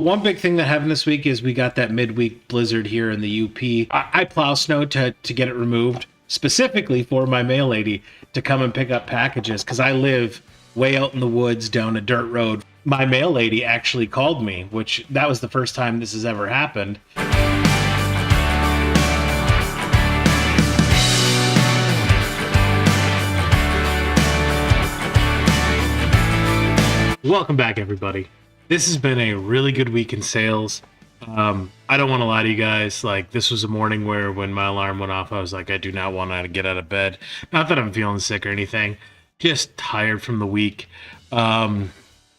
One big thing that happened this week is we got that midweek blizzard here in the UP. I plow snow to get it removed, specifically for my mail lady to come and pick up packages because I live way out in the woods down a dirt road. My mail lady actually called me, which that was the first time this has ever happened. Welcome back, everybody. This has been a really good week in sales. I don't want to lie to you guys. Like, this was a morning where when my alarm went off, I was like, I do not want to get out of bed. Not that I'm feeling sick or anything, just tired from the week. Got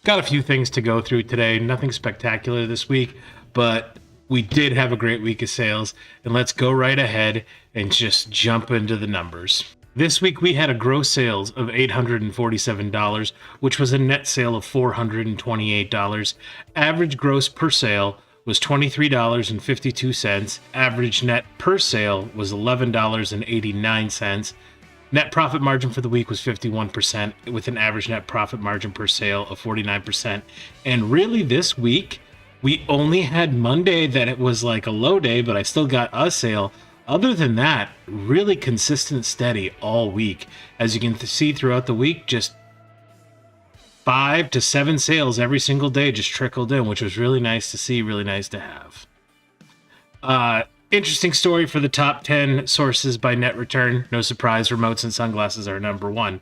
a few things to go through today. Nothing spectacular this week, but we did have a great week of sales. And let's go right ahead and just jump into the numbers. This week we had a gross sales of $847, which was a net sale of $428. Average gross per sale was $23.52. Average net per sale was $11.89. Net profit margin for the week was 51%, with an average net profit margin per sale of 49%. And really this week, we only had Monday that it was like a low day, but I still got a sale. Other than that, really consistent, steady all week. As you can see throughout the week, just 5 to 7 sales every single day just trickled in, which was really nice to see, really nice to have. Interesting story for the top 10 sources by net return. No surprise, remotes and sunglasses are number one.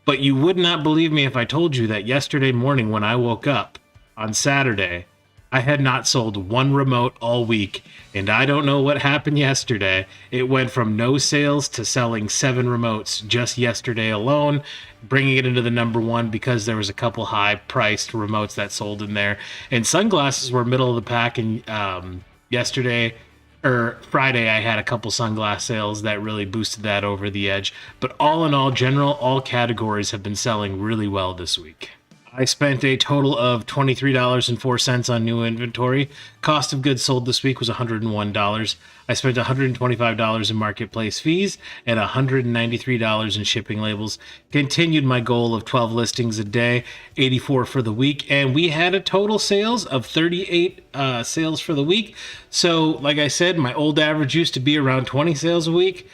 But you would not believe me if I told you that yesterday morning when I woke up on Saturday, I had not sold one remote all week, and I don't know what happened yesterday. It went from no sales to selling 7 remotes just yesterday alone, bringing it into the number one because there was a couple high-priced remotes that sold in there. And sunglasses were middle of the pack, and Friday, I had a couple sunglass sales that really boosted that over the edge. But all in all, all categories have been selling really well this week. I spent a total of $23.04 on new inventory. Cost of goods sold this week was $101. I spent $125 in marketplace fees and $193 in shipping labels. Continued my goal of 12 listings a day, 84 for the week, and we had a total sales of 38 sales for the week. So, like I said, my old average used to be around 20 sales a week.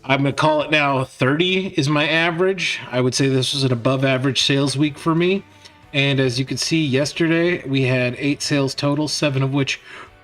I'm going to call it now 30 is my average. I would say this was an above average sales week for me. And as you can see, yesterday we had 8 sales total, 7 of which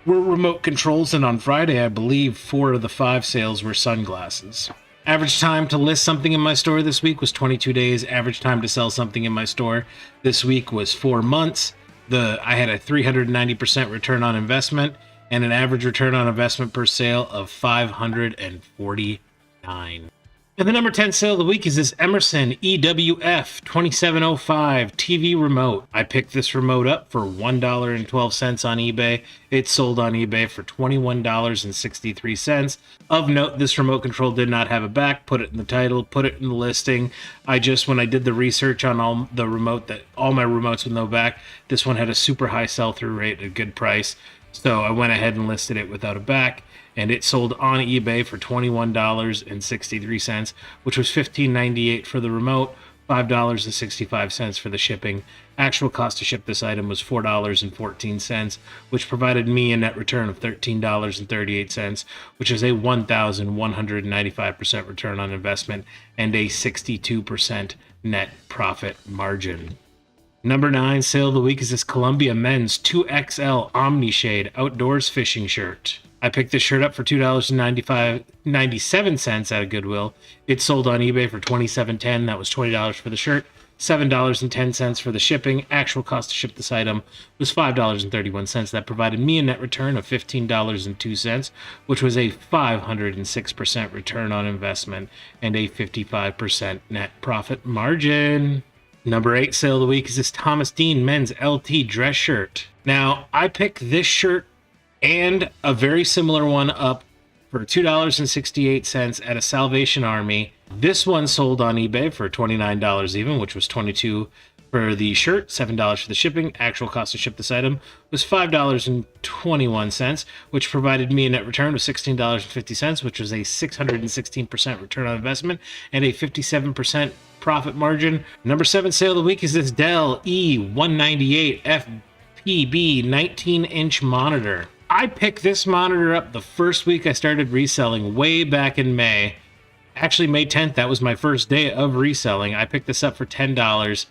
were remote controls. And on Friday, I believe 4 of the 5 sales were sunglasses. Average time to list something in my store this week was 22 days. Average time to sell something in my store this week was 4 months. I had a 390% return on investment and an average return on investment per sale of 540. And the number 10 sale of the week is this Emerson EWF 2705 TV remote. I picked this remote up for $1.12 on eBay. It sold on eBay for $21.63. Of note, this remote control did not have a back. Put it in the title, put it in the listing. When I did the research on all my remotes with no back, this one had a super high sell-through rate at a good price. So I went ahead and listed it without a back. And it sold on eBay for $21.63, which was $15.98 for the remote, $5.65 for the shipping. Actual cost to ship this item was $4.14, which provided me a net return of $13.38, which is a 1,195% return on investment and a 62% net profit margin. Number 9 sale of the week is this Columbia Men's 2XL Omni Shade Outdoors Fishing Shirt. I picked this shirt up for $2.97 at a Goodwill. It sold on eBay for $27.10. That was $20 for the shirt, $7.10 for the shipping. Actual cost to ship this item was $5.31. That provided me a net return of $15.02, which was a 506% return on investment and a 55% net profit margin. Number 8 sale of the week is this Thomas Dean Men's LT Dress Shirt. Now, I picked this shirt and a very similar one up for $2.68 at a Salvation Army. This one sold on eBay for $29 even, which was $22 for the shirt, $7 for the shipping. Actual cost to ship this item was $5.21, which provided me a net return of $16.50, which was a 616% return on investment and a 57% profit margin. Number 7 sale of the week is this Dell E198 RPB 19-inch monitor. I picked this monitor up the first week I started reselling, way back in May. Actually, May 10th, that was my first day of reselling. I picked this up for $10.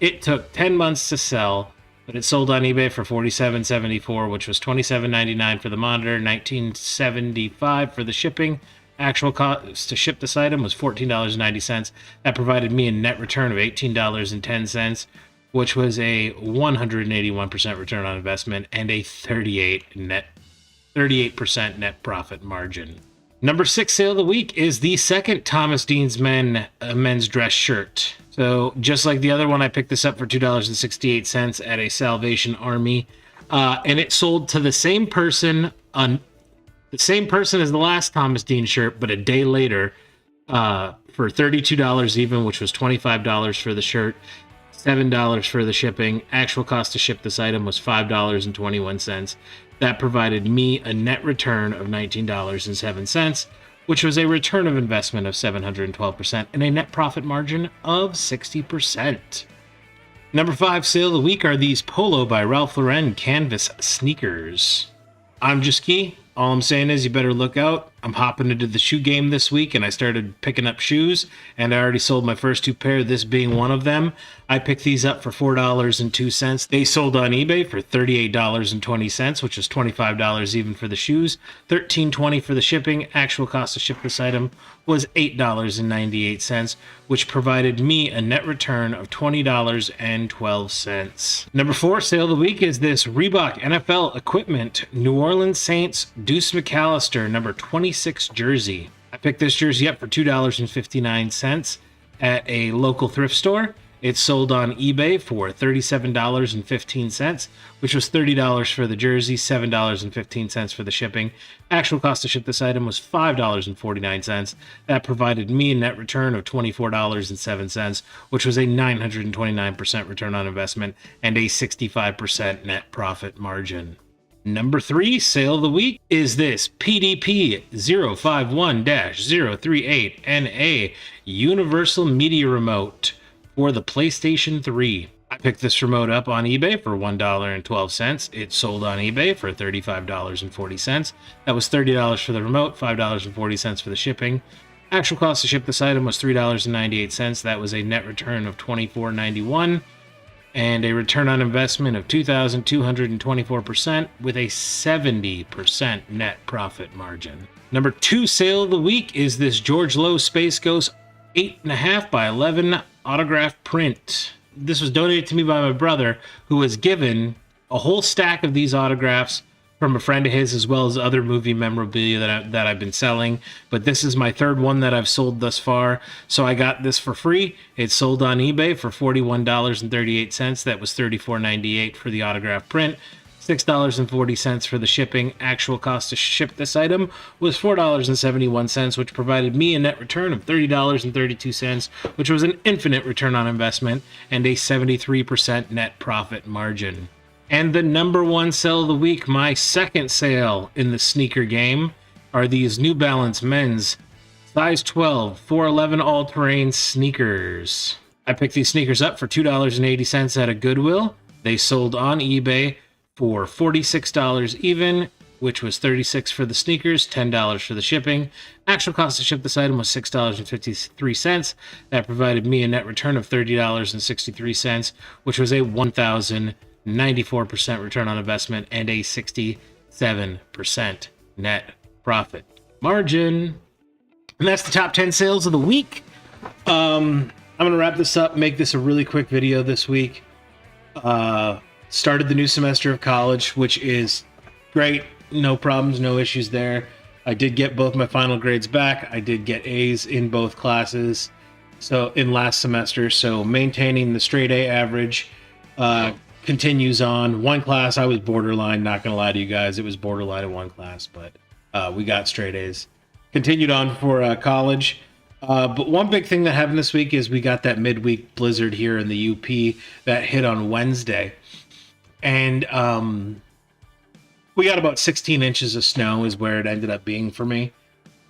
It took 10 months to sell, but it sold on eBay for $47.74, which was $27.99 for the monitor, $19.75 for the shipping. Actual cost to ship this item was $14.90. That provided me a net return of $18.10, which was a 181% return on investment and a 38% net profit margin. Number 6 sale of the week is the second Thomas Dean's men's dress shirt. So just like the other one, I picked this up for $2.68 at a Salvation Army, and it sold to the same person as the last Thomas Dean shirt, but a day later, for $32 even, which was $25 for the shirt, $7 for the shipping. Actual cost to ship this item was $5.21. That provided me a net return of $19.07, which was a return of investment of 712% and a net profit margin of 60%. Number 5 sale of the week are these Polo by Ralph Lauren canvas sneakers. I'm just Key. All I'm saying is you better look out. I'm hopping into the shoe game this week, and I started picking up shoes, and I already sold my first 2 pair, this being one of them. I picked these up for $4.02. They sold on eBay for $38.20, which is $25 even for the shoes, $13.20 for the shipping. Actual cost to ship this item was $8.98, which provided me a net return of $20.12. Number 4 sale of the week is this Reebok NFL equipment New Orleans Saints Deuce McAllister number 26 jersey. I picked this jersey up for $2.59 at a local thrift store. It sold on eBay for $37.15, which was $30 for the jersey, $7.15 for the shipping. Actual cost to ship this item was $5.49. That provided me a net return of $24.07, which was a 929% return on investment and a 65% net profit margin. Number 3 sale of the week is this PDP 051-038NA Universal Media Remote for the PlayStation 3. I picked this remote up on eBay for $1.12. It sold on eBay for $35.40. That was $30 for the remote, $5.40 for the shipping. Actual cost to ship this item was $3.98. That was a net return of $24.91 and a return on investment of 2,224% with a 70% net profit margin. Number 2 sale of the week is this George Lowe Space Ghost 8.5 by 11 autograph print. This was donated to me by my brother, who was given a whole stack of these autographs from a friend of his, as well as other movie memorabilia that I've been selling. But this is my 3rd one that I've sold thus far, so I got this for free. It sold on eBay for $41.38. That was $34.98 for the autograph print, $6.40 for the shipping. Actual cost to ship this item was $4.71, which provided me a net return of $30.32, which was an infinite return on investment and a 73% net profit margin. And the number 1 sale of the week, my 2nd sale in the sneaker game, are these New Balance men's size 12 411 all-terrain sneakers. I picked these sneakers up for $2.80 at a Goodwill. They sold on eBay for $46 even, which was $36 for the sneakers, $10 for the shipping. Actual cost to ship this item was $6.53. That provided me a net return of $30.63, which was a 1,094% return on investment and a 67% net profit margin. And that's the top 10 sales of the week. I'm going to wrap this up, make this a really quick video this week. Started the new semester of college, which is great. No problems, no issues there. I did get both my final grades back. I did get A's in both classes, so in last semester. So maintaining the straight A average continues on. One class I was borderline, not gonna lie to you guys, it was borderline in one class, but we got straight A's. Continued on for college. But one big thing that happened this week is we got that midweek blizzard here in the UP that hit on Wednesday. And we got about 16 inches of snow is where it ended up being for me.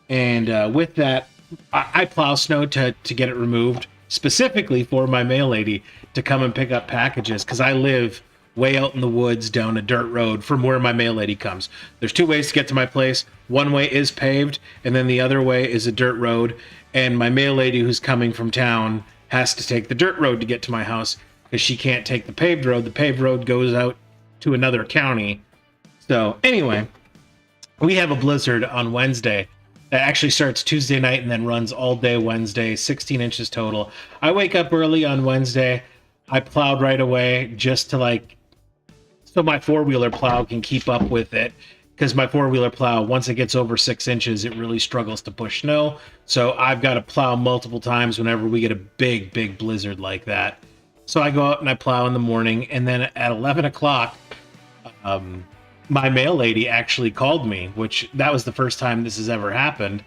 And with that, I plow snow to get it removed, specifically for my mail lady to come and pick up packages, because I live way out in the woods down a dirt road from where my mail lady comes. There's two ways to get to my place. One way is paved, and then the other way is a dirt road. And my mail lady who's coming from town has to take the dirt road to get to my house because she can't take the paved road. The paved road goes out to another county. So anyway, we have a blizzard on Wednesday that actually starts Tuesday night and then runs all day Wednesday, 16 inches total. I wake up early on Wednesday. I plowed right away just to so my four-wheeler plow can keep up with it, because my four-wheeler plow, once it gets over 6 inches, it really struggles to push snow. So I've got to plow multiple times whenever we get a big blizzard like that. So I go out and I plow in the morning, and then at 11 o'clock, my mail lady actually called me, which that was the first time this has ever happened.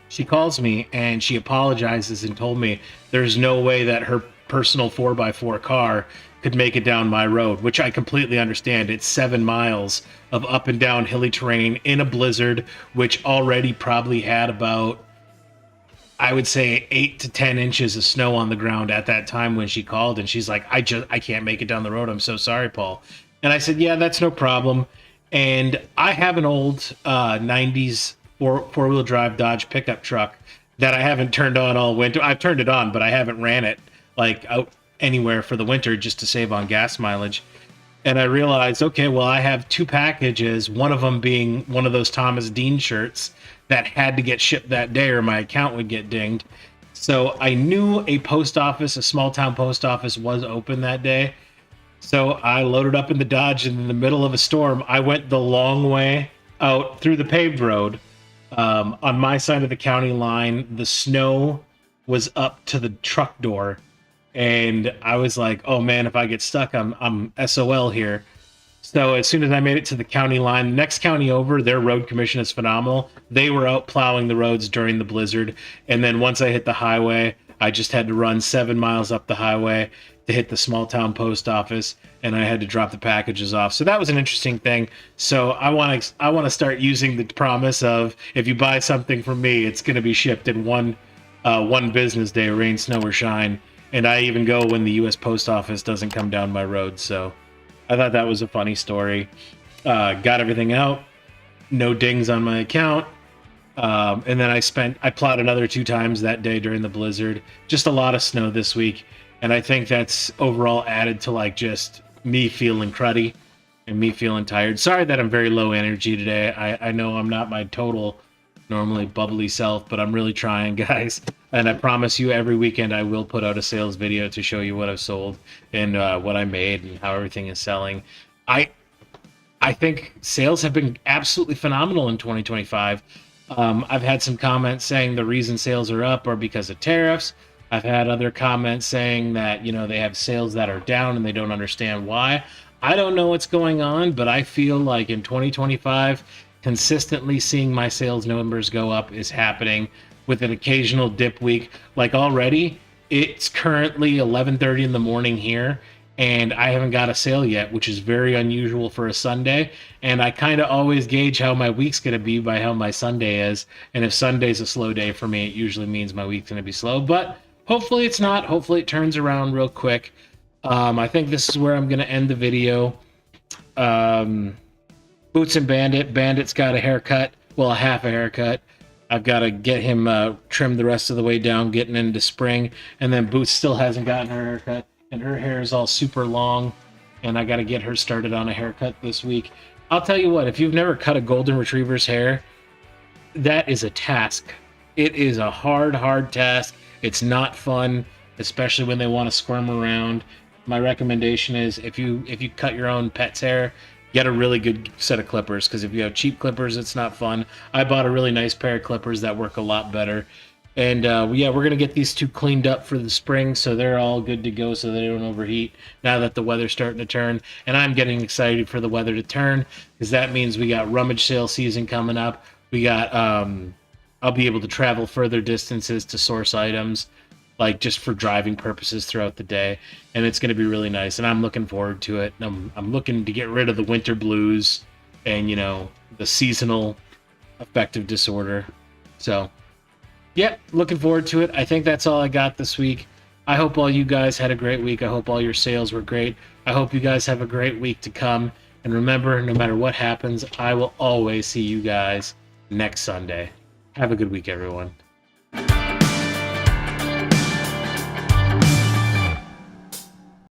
She calls me and she apologizes and told me there's no way that her personal 4x4 car could make it down my road, which I completely understand. It's 7 miles of up and down hilly terrain in a blizzard, which already probably had about, I would say, 8 to 10 inches of snow on the ground at that time when she called. And she's like, I can't make it down the road. I'm so sorry, Paul. And I said, yeah, that's no problem. And I have an old 90s four-wheel drive Dodge pickup truck that I haven't turned on all winter. I've turned it on, but I haven't ran it out anywhere for the winter just to save on gas mileage. And I realized, okay, well, I have 2 packages, one of them being one of those Thomas Dean shirts that had to get shipped that day or my account would get dinged. So I knew a post office, a small town post office, was open that day. So I loaded up in the Dodge, and in the middle of a storm, I went the long way out through the paved road. On my side of the county line, the snow was up to the truck door. And I was like, oh man, if I get stuck, I'm SOL here. So as soon as I made it to the county line, the next county over, their road commission is phenomenal. They were out plowing the roads during the blizzard. And then once I hit the highway, I just had to run 7 miles up the highway to hit the small town post office, and I had to drop the packages off. So that was an interesting thing. So I want to start using the promise of, if you buy something from me, it's going to be shipped in one business day, rain, snow, or shine. And I even go when the U.S. Post Office doesn't come down my road. So I thought that was a funny story. Got everything out. No dings on my account. And then I plowed another 2 times that day during the blizzard. Just a lot of snow this week. And I think that's overall added to just me feeling cruddy and me feeling tired. Sorry that I'm very low energy today. I know I'm not my total normally bubbly self, but I'm really trying, guys. And I promise you, every weekend I will put out a sales video to show you what I've sold and what I made and how everything is selling. I think sales have been absolutely phenomenal in 2025. I've had some comments saying the reason sales are up are because of tariffs. I've had other comments saying that, they have sales that are down and they don't understand why. I don't know what's going on, but I feel like in 2025, consistently seeing my sales numbers go up is happening, with an occasional dip week. Already, it's currently 11:30 in the morning here, and I haven't got a sale yet, which is very unusual for a Sunday. And I kind of always gauge how my week's going to be by how my Sunday is. And if Sunday's a slow day for me, it usually means my week's going to be slow. But hopefully it's not. Hopefully it turns around real quick. I think this is where I'm going to end the video. Boots and Bandit. Bandit's got a haircut. Well, a half a haircut. I've got to get him trimmed the rest of the way down, getting into spring. And then Boots still hasn't gotten her haircut. And her hair is all super long. And I got to get her started on a haircut this week. I'll tell you what, if you've never cut a golden retriever's hair, that is a task. It is a hard task. It's not fun, especially when they want to squirm around. My recommendation is if you cut your own pet's hair, get a really good set of clippers, because if you have cheap clippers, it's not fun. I bought a really nice pair of clippers that work a lot better. And yeah, we're going to get these 2 cleaned up for the spring, so they're all good to go so they don't overheat now that the weather's starting to turn. And I'm getting excited for the weather to turn, because that means we got rummage sale season coming up. We got, I'll be able to travel further distances to source items, just for driving purposes throughout the day. And it's going to be really nice, and I'm looking forward to it. I'm looking to get rid of the winter blues and, the seasonal affective disorder. So, yeah, looking forward to it. I think that's all I got this week. I hope all you guys had a great week. I hope all your sales were great. I hope you guys have a great week to come. And remember, no matter what happens, I will always see you guys next Sunday. Have a good week, everyone.